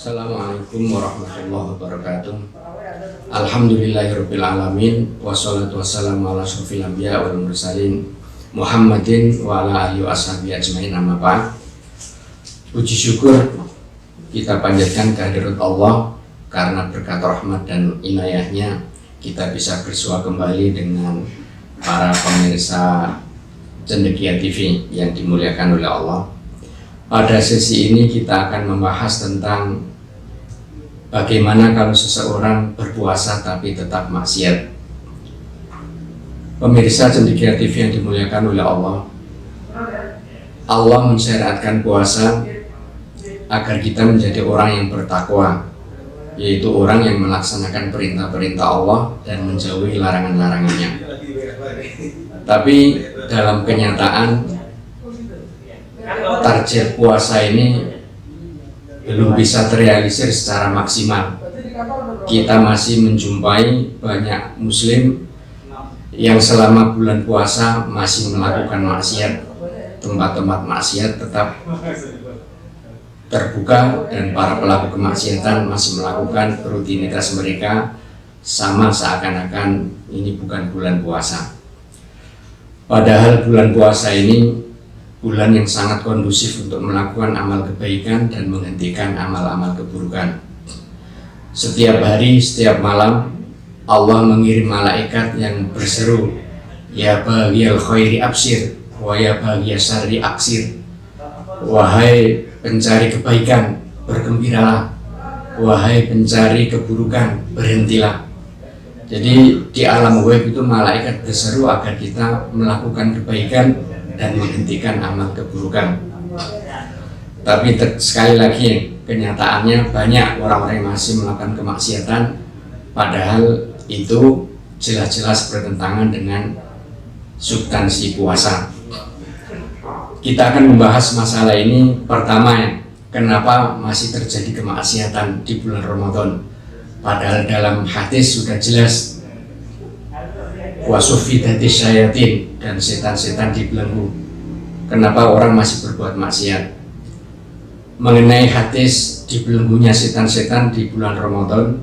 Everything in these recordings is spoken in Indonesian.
Assalamualaikum warahmatullahi wabarakatuh. Alhamdulillahirabbil alamin wassalatu wassalamu ala asyrofil anbiya wal mursalin Muhammadin wa ala alihi washabihi ajmain, amma ba'd. Puji syukur kita panjatkan kehadirat Allah karena berkat rahmat dan inayahnya kita bisa bersua kembali dengan para pemirsa Cendekia TV yang dimuliakan oleh Allah. Pada sesi ini kita akan membahas tentang bagaimana kalau seseorang berpuasa tapi tetap maksiat. Pemirsa Cendekia TV yang dimuliakan oleh Allah, Allah mensyariatkan puasa agar kita menjadi orang yang bertakwa, yaitu orang yang melaksanakan perintah-perintah Allah dan menjauhi larangan-larangannya. Tapi dalam kenyataan target puasa ini belum bisa terrealisir secara maksimal. Kita masih menjumpai banyak muslim yang selama bulan puasa masih melakukan maksiat. Tempat-tempat maksiat tetap terbuka dan para pelaku kemaksiatan masih melakukan rutinitas mereka sama seakan-akan ini bukan bulan puasa. Padahal bulan puasa ini bulan yang sangat kondusif untuk melakukan amal kebaikan dan menghentikan amal-amal keburukan. Setiap hari, setiap malam Allah mengirim malaikat yang berseru, ya baghiyal khairi absir wa ya baghiyas syarri aksir. Wahai pencari kebaikan, bergembiralah. Wahai pencari keburukan, berhentilah. Jadi di alam gaib itu malaikat berseru agar kita melakukan kebaikan dan menghentikan amal keburukan. Tapi sekali lagi kenyataannya banyak orang-orang yang masih melakukan kemaksiatan, padahal itu jelas-jelas bertentangan dengan substansi puasa. Kita akan membahas masalah ini. Pertama, kenapa masih terjadi kemaksiatan di bulan Ramadan, padahal dalam hadis sudah jelas wasufidatis syayatin, dan setan-setan dibelenggu. Kenapa orang masih berbuat maksiat? Mengenai hadis dibelenggunya setan-setan di bulan Ramadan,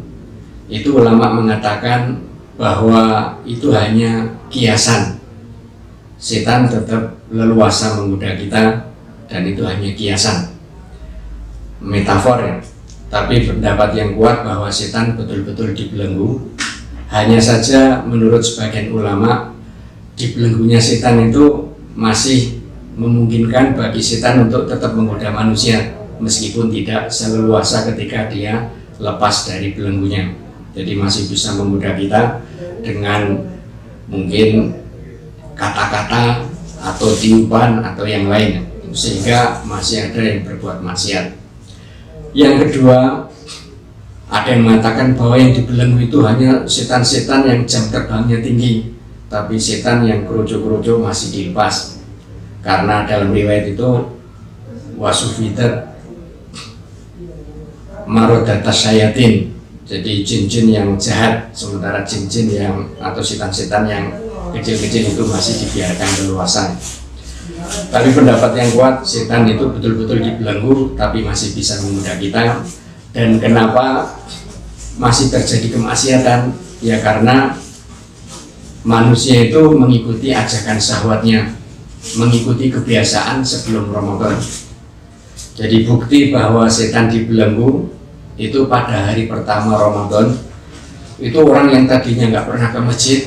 itu ulama mengatakan bahwa itu hanya kiasan. Setan tetap leluasa menggoda kita dan itu hanya kiasan, metafor ya. Tapi pendapat yang kuat bahwa setan betul-betul dibelenggu. Hanya saja menurut sebagian ulama, dibelenggunya setan itu masih memungkinkan bagi setan untuk tetap menggoda manusia meskipun tidak seleluasa ketika dia lepas dari belenggunya. Jadi masih bisa menggoda kita dengan mungkin kata-kata atau tiupan atau yang lain, sehingga masih ada yang berbuat maksiat. Yang kedua, ada yang mengatakan bahwa yang dibelenggu itu hanya setan-setan yang jam terbangnya tinggi, tapi setan yang kerucu-kerucu masih dilepas. Karena dalam riwayat itu wasufidat marodatas syayatin, jadi jin-jin yang jahat, sementara jin-jin yang atau setan-setan yang kecil-kecil itu masih dibiarkan leluasa. Tapi pendapat yang kuat, setan itu betul-betul dibelenggu tapi masih bisa menggoda kita. Dan kenapa masih terjadi kemaksiatan? Ya karena manusia itu mengikuti ajakan syahwatnya, mengikuti kebiasaan sebelum Ramadan. Jadi bukti bahwa setan dibelenggu itu pada hari pertama Ramadan. Itu orang yang tadinya nggak pernah ke masjid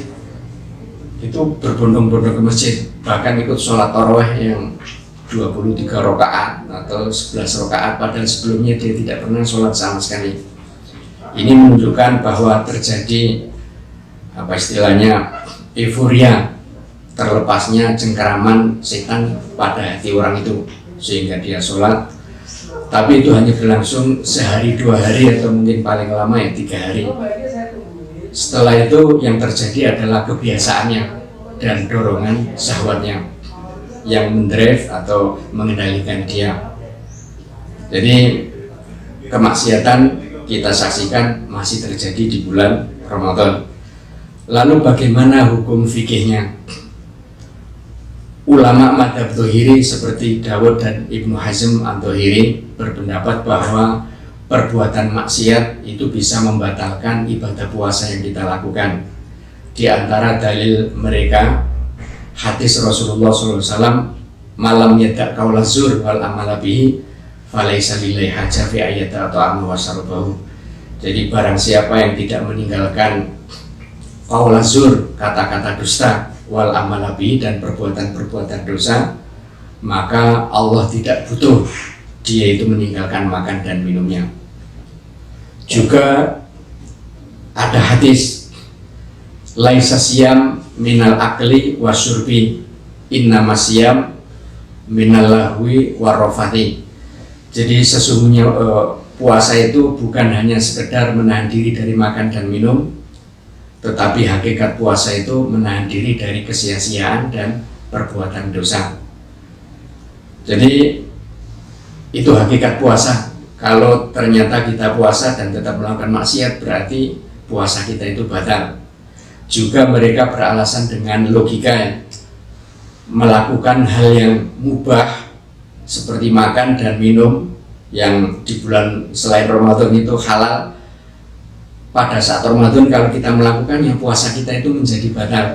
itu berbondong-bondong ke masjid, bahkan ikut sholat tarawih yang 23 rakaat atau 11 rakaat, padahal sebelumnya dia tidak pernah sholat sama sekali. Ini menunjukkan bahwa terjadi apa istilahnya euforia, terlepasnya cengkeraman setan pada hati orang itu sehingga dia sholat. Tapi itu hanya berlangsung sehari 2 hari atau mungkin paling lama ya 3 hari. Setelah itu yang terjadi adalah kebiasaannya dan dorongan syahwatnya yang mendrive atau mengendalikan dia. Jadi kemaksiatan kita saksikan masih terjadi di bulan Ramadan. Lalu bagaimana hukum fikihnya? Ulama madhab Dhohiri seperti Dawud dan Ibnu Hazm al-Dhohiri berpendapat bahwa perbuatan maksiat itu bisa membatalkan ibadah puasa yang kita lakukan. Di antara dalil mereka hadis Rasulullah SAW, malam yadak qaula zur wal amala bihi falaisa lillahi hajah fi ayyata ta'amu wa syarabahu. Jadi barang siapa yang tidak meninggalkan qaula zur, kata-kata dusta, wal amala bihi, dan perbuatan-perbuatan dosa, maka Allah tidak butuh dia itu meninggalkan makan dan minumnya. Juga ada hadis, laisa siyam minal akli wasyurbi, innama siyam minal lahwi warrafati. Jadi sesungguhnya puasa itu bukan hanya sekedar menahan diri dari makan dan minum, tetapi hakikat puasa itu menahan diri dari kesia-siaan dan perbuatan dosa. Jadi itu hakikat puasa. Kalau ternyata kita puasa dan tetap melakukan maksiat, berarti puasa kita itu batal. Juga mereka beralasan dengan logika ya, melakukan hal yang mubah seperti makan dan minum yang di bulan selain Ramadan itu halal. Pada saat Ramadan kalau kita melakukannya, puasa kita itu menjadi batal.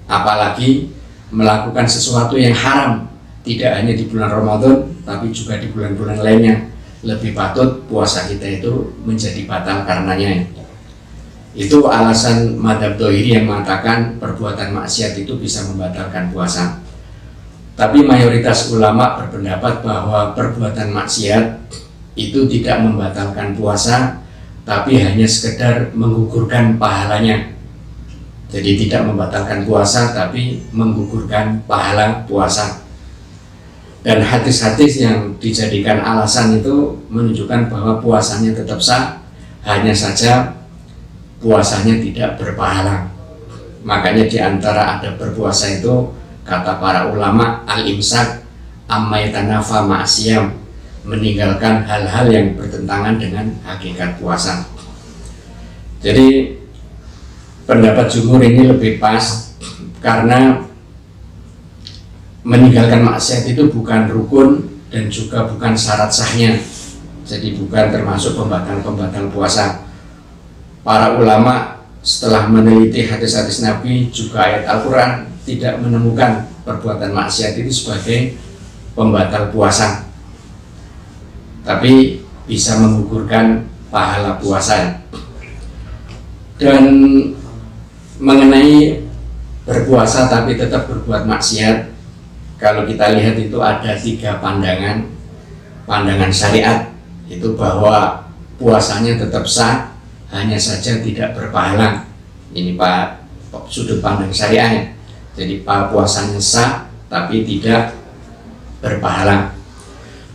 Apalagi melakukan sesuatu yang haram, tidak hanya di bulan Ramadan tapi juga di bulan-bulan lainnya, lebih patut puasa kita itu menjadi batal karenanya. Itu alasan madzhab Dhohiri yang mengatakan perbuatan maksiat itu bisa membatalkan puasa. Tapi mayoritas ulama berpendapat bahwa perbuatan maksiat itu tidak membatalkan puasa, tapi hanya sekedar menggugurkan pahalanya. Jadi tidak membatalkan puasa tapi menggugurkan pahala puasa. Dan hadis-hadis yang dijadikan alasan itu menunjukkan bahwa puasanya tetap sah, hanya saja puasanya tidak berpahala. Makanya di antara adab berpuasa itu, kata para ulama, al-imsak amma yatanafa ma'siyam, meninggalkan hal-hal yang bertentangan dengan hakikat puasa. Jadi pendapat jumhur ini lebih pas, karena meninggalkan maksiat itu bukan rukun dan juga bukan syarat sahnya. Jadi bukan termasuk pembatal-pembatal puasa. Para ulama setelah meneliti hadis-hadis Nabi juga ayat Al-Quran tidak menemukan perbuatan maksiat itu sebagai pembatal puasa, tapi bisa menggugurkan pahala puasa. Dan mengenai berpuasa tapi tetap berbuat maksiat, kalau kita lihat itu ada 3 pandangan. Pandangan syariat itu bahwa puasanya tetap sah, hanya saja tidak berpahala. Ini Pak sudut pandang syariah. Jadi puasanya sah tapi tidak berpahala.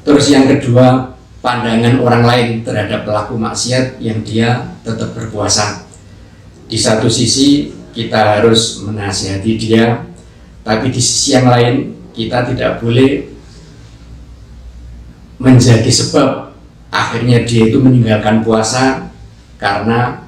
Terus yang kedua, pandangan orang lain terhadap pelaku maksiat yang dia tetap berpuasa. Di satu sisi kita harus menasihati dia, tapi di sisi yang lain kita tidak boleh menjadi sebab akhirnya dia itu meninggalkan puasa karena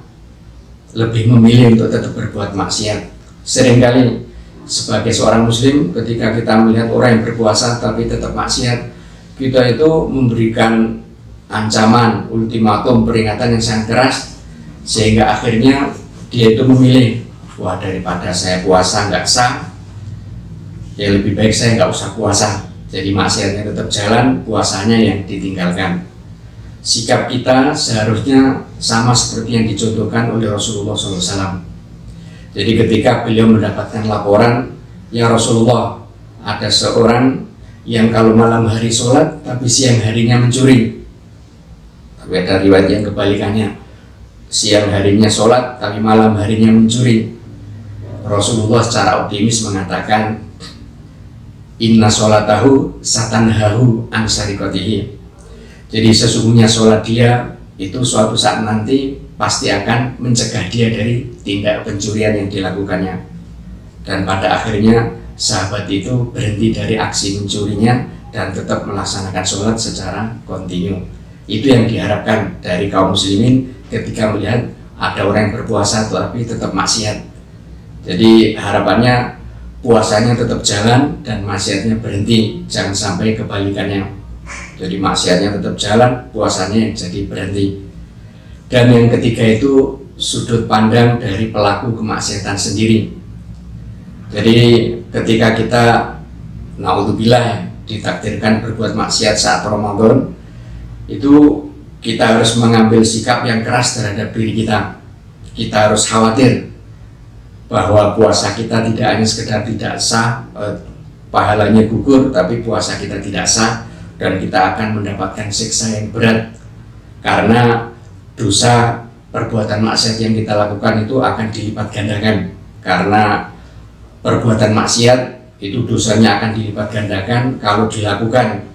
lebih memilih untuk tetap berbuat maksiat. Seringkali sebagai seorang muslim, ketika kita melihat orang yang berpuasa tapi tetap maksiat, kita itu memberikan ancaman, ultimatum, peringatan yang sangat keras, sehingga akhirnya dia itu memilih, wah daripada saya puasa nggak sah, ya lebih baik saya nggak usah puasa. Jadi maksiatnya tetap jalan, puasanya yang ditinggalkan. Sikap kita seharusnya sama seperti yang dicontohkan oleh Rasulullah SAW. Jadi ketika beliau mendapatkan laporan, ya Rasulullah, ada seorang yang kalau malam hari sholat tapi siang harinya mencuri. Tapi ada riwayat yang kebalikannya, siang harinya sholat tapi malam harinya mencuri. Rasulullah secara optimis mengatakan, inna sholatahu satanhahu an syarikatihi. Jadi sesungguhnya sholat dia itu suatu saat nanti pasti akan mencegah dia dari tindak pencurian yang dilakukannya. Dan pada akhirnya sahabat itu berhenti dari aksi mencurinya dan tetap melaksanakan sholat secara kontinu. Itu yang diharapkan dari kaum muslimin ketika melihat ada orang yang berpuasa tapi tetap maksiat. Jadi harapannya puasanya tetap jalan dan maksiatnya berhenti, jangan sampai kebalikannya. Jadi maksiatnya tetap jalan, puasanya jadi berhenti. Dan yang ketiga itu sudut pandang dari pelaku kemaksiatan sendiri. Jadi ketika kita naudzubillah ditakdirkan berbuat maksiat saat Ramadan, itu kita harus mengambil sikap yang keras terhadap diri kita. Kita harus khawatir bahwa puasa kita tidak hanya sekedar tidak sah, pahalanya gugur, tapi puasa kita tidak sah dan kita akan mendapatkan siksa yang berat karena dosa perbuatan maksiat yang kita lakukan itu akan dilipat gandakan. Karena perbuatan maksiat itu dosanya akan dilipat gandakan kalau dilakukan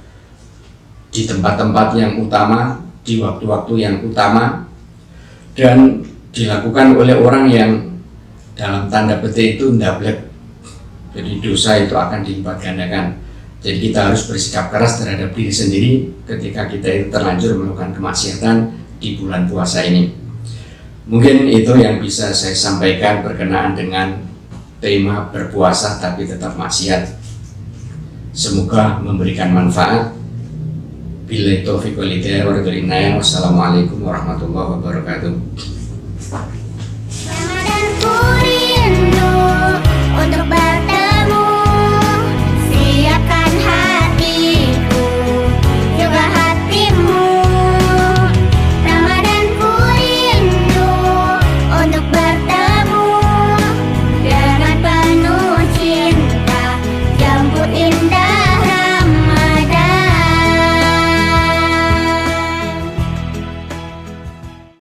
di tempat-tempat yang utama, di waktu-waktu yang utama, dan dilakukan oleh orang yang dalam tanda petik itu ndablek. Jadi dosa itu akan dilipat gandakan. Jadi kita harus bersikap keras terhadap diri sendiri ketika kita itu terlanjur melakukan kemaksiatan di bulan puasa ini. Mungkin itu yang bisa saya sampaikan berkenaan dengan tema berpuasa tapi tetap maksiat. Semoga memberikan manfaat. Billahi taufiq wal hidayah wa ridwan inayah. Wassalamualaikum warahmatullahi wabarakatuh. Ramadan ku rindu untuk